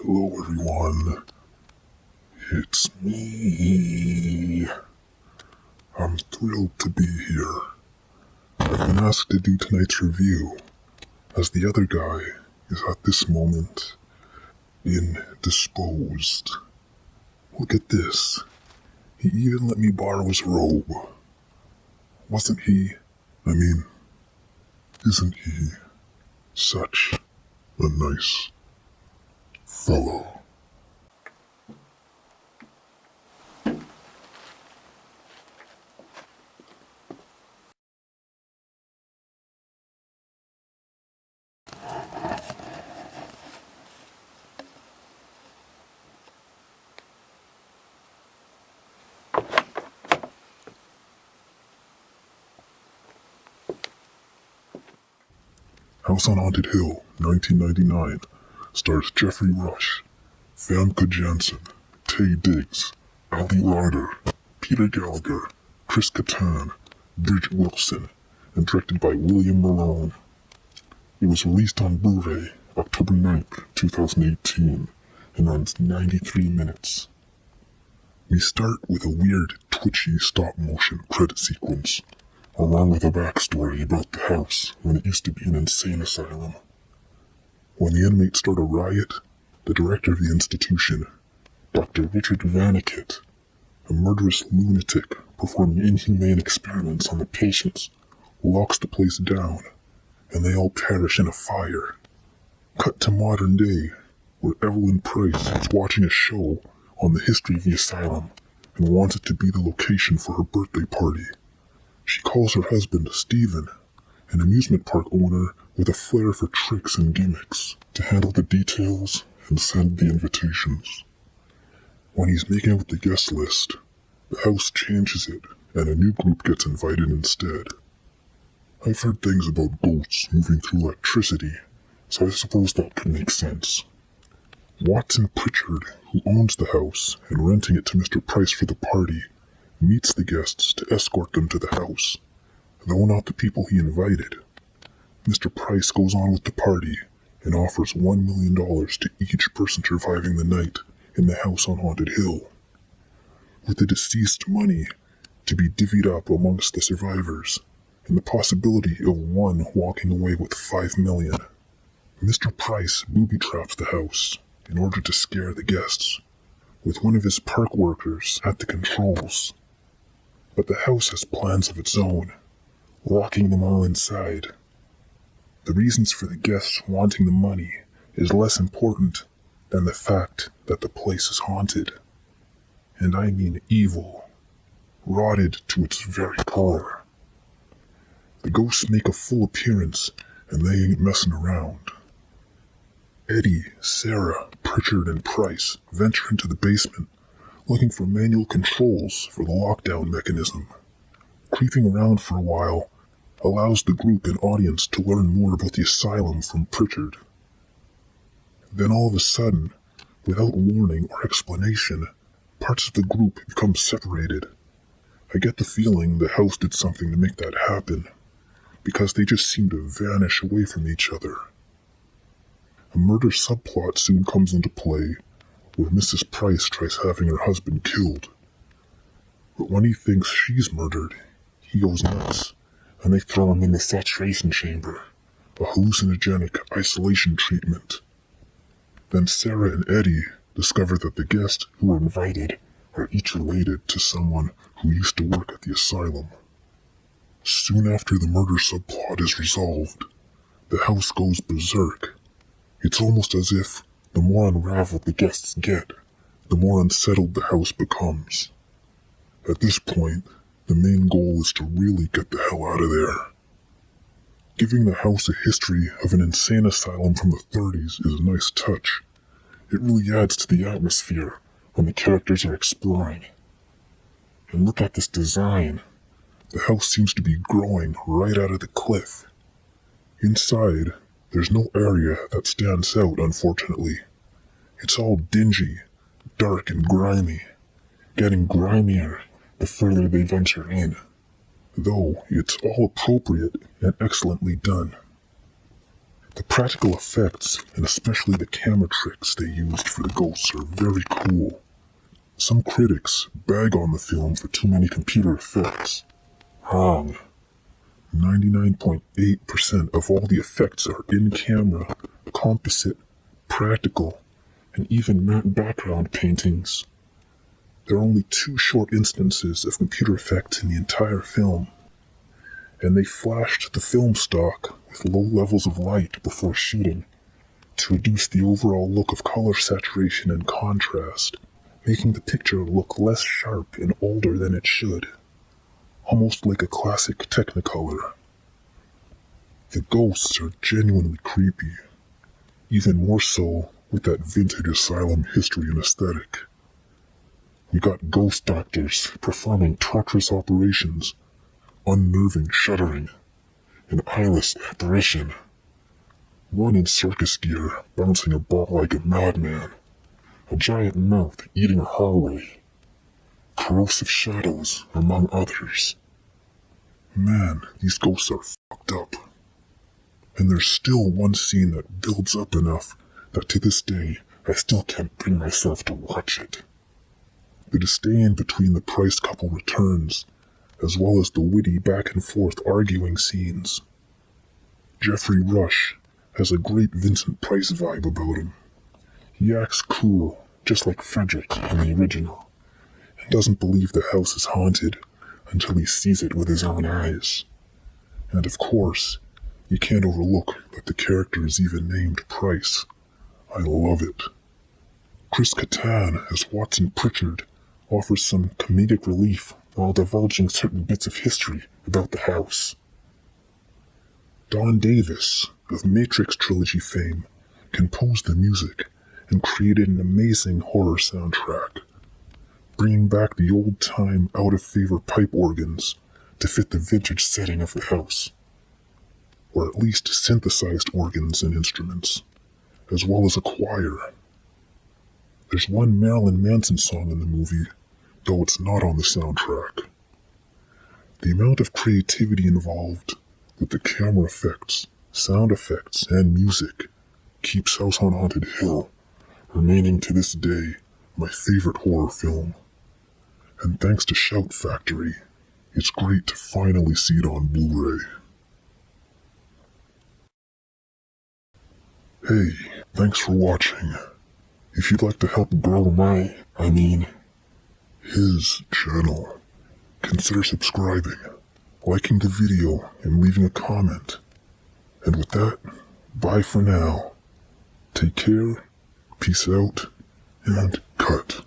Hello everyone, it's me. I'm thrilled to be here. I've been asked to do tonight's review, as the other guy is at this moment indisposed. Look at this. He even let me borrow his robe. Isn't he such a nice fellow? House on Haunted Hill, 1999, stars Jeffrey Rush, Famke Janssen, Taye Diggs, Ali Larter, Peter Gallagher, Chris Kattan, Bridget Wilson, and directed by William Malone. It was released on Blu-ray October 9th, 2018, and runs 93 minutes. We start with a weird, twitchy stop-motion credit sequence, along with a backstory about the house when it used to be an insane asylum. When the inmates start a riot, the director of the institution, Dr. Richard Vanikit, a murderous lunatic performing inhumane experiments on the patients, locks the place down, and they all perish in a fire. Cut to modern day, where Evelyn Price is watching a show on the history of the asylum and wants it to be the location for her birthday party. She calls her husband, Stephen, an amusement park owner with a flair for tricks and gimmicks, to handle the details and send the invitations. When he's making out the guest list, the house changes it and a new group gets invited instead. I've heard things about ghosts moving through electricity, so I suppose that could make sense. Watson Pritchard, who owns the house and renting it to Mr. Price for the party, meets the guests to escort them to the house, though not the people he invited. Mr. Price goes on with the party and offers $1 million to each person surviving the night in the house on Haunted Hill, with the deceased money to be divvied up amongst the survivors, and the possibility of one walking away with $5 million. Mr. Price booby-traps the house in order to scare the guests, with one of his park workers at the controls. But the house has plans of its own, locking them all inside. The reasons for the guests wanting the money is less important than the fact that the place is haunted. And I mean evil, rotted to its very core. The ghosts make a full appearance, and they ain't messing around. Eddie, Sarah, Pritchard, and Price venture into the basement, looking for manual controls for the lockdown mechanism. Creeping around for a while allows the group and audience to learn more about the asylum from Pritchard. Then all of a sudden, without warning or explanation, parts of the group become separated. I get the feeling the house did something to make that happen, because they just seem to vanish away from each other. A murder subplot soon comes into play, where Mrs. Price tries having her husband killed. But when he thinks she's murdered, he goes nuts, and they throw him in the saturation chamber, a hallucinogenic isolation treatment. Then Sarah and Eddie discover that the guests who were invited are each related to someone who used to work at the asylum. Soon after the murder subplot is resolved, the house goes berserk. It's almost as if the more unraveled the guests get, the more unsettled the house becomes. At this point, the main goal is to really get the hell out of there. Giving the house a history of an insane asylum from the 30s is a nice touch. It really adds to the atmosphere when the characters are exploring. And look at this design. The house seems to be growing right out of the cliff. Inside, there's no area that stands out, unfortunately. It's all dingy, dark, and grimy, getting grimier the further they venture in, though it's all appropriate and excellently done. The practical effects, and especially the camera tricks they used for the ghosts, are very cool. Some critics bag on the film for too many computer effects. Wrong. 99.8% of all the effects are in-camera, composite, practical, and even matte background paintings. There are only 2 short instances of computer effects in the entire film, and they flashed the film stock with low levels of light before shooting to reduce the overall look of color saturation and contrast, making the picture look less sharp and older than it should, almost like a classic Technicolor. The ghosts are genuinely creepy, even more so with that vintage asylum history and aesthetic. We got ghost doctors performing torturous operations, unnerving shuddering, an eyeless apparition. One in circus gear, bouncing a ball like a madman, a giant mouth eating a hallway, corrosive shadows, among others. Man, these ghosts are fucked up. And there's still one scene that builds up enough that to this day I still can't bring myself to watch it. The disdain between the Price couple returns, as well as the witty back and forth arguing scenes. Geoffrey Rush has a great Vincent Price vibe about him. He acts cool, just like Frederick in the original, and doesn't believe the house is haunted until he sees it with his own eyes. And of course, you can't overlook that the character is even named Price. I love it. Chris Kattan as Watson Pritchard offers some comedic relief while divulging certain bits of history about the house. Don Davis, of Matrix trilogy fame, composed the music and created an amazing horror soundtrack, bringing back the old-time, out-of-favor pipe organs to fit the vintage setting of the house, or at least synthesized organs and instruments, as well as a choir. There's one Marilyn Manson song in the movie, though it's not on the soundtrack. The amount of creativity involved with the camera effects, sound effects, and music keeps House on Haunted Hill remaining to this day my favorite horror film. And thanks to Shout Factory, it's great to finally see it on Blu-ray. Hey, thanks for watching. If you'd like to help grow his channel, consider subscribing, liking the video, and leaving a comment. And with that, bye for now. Take care, peace out, and cut.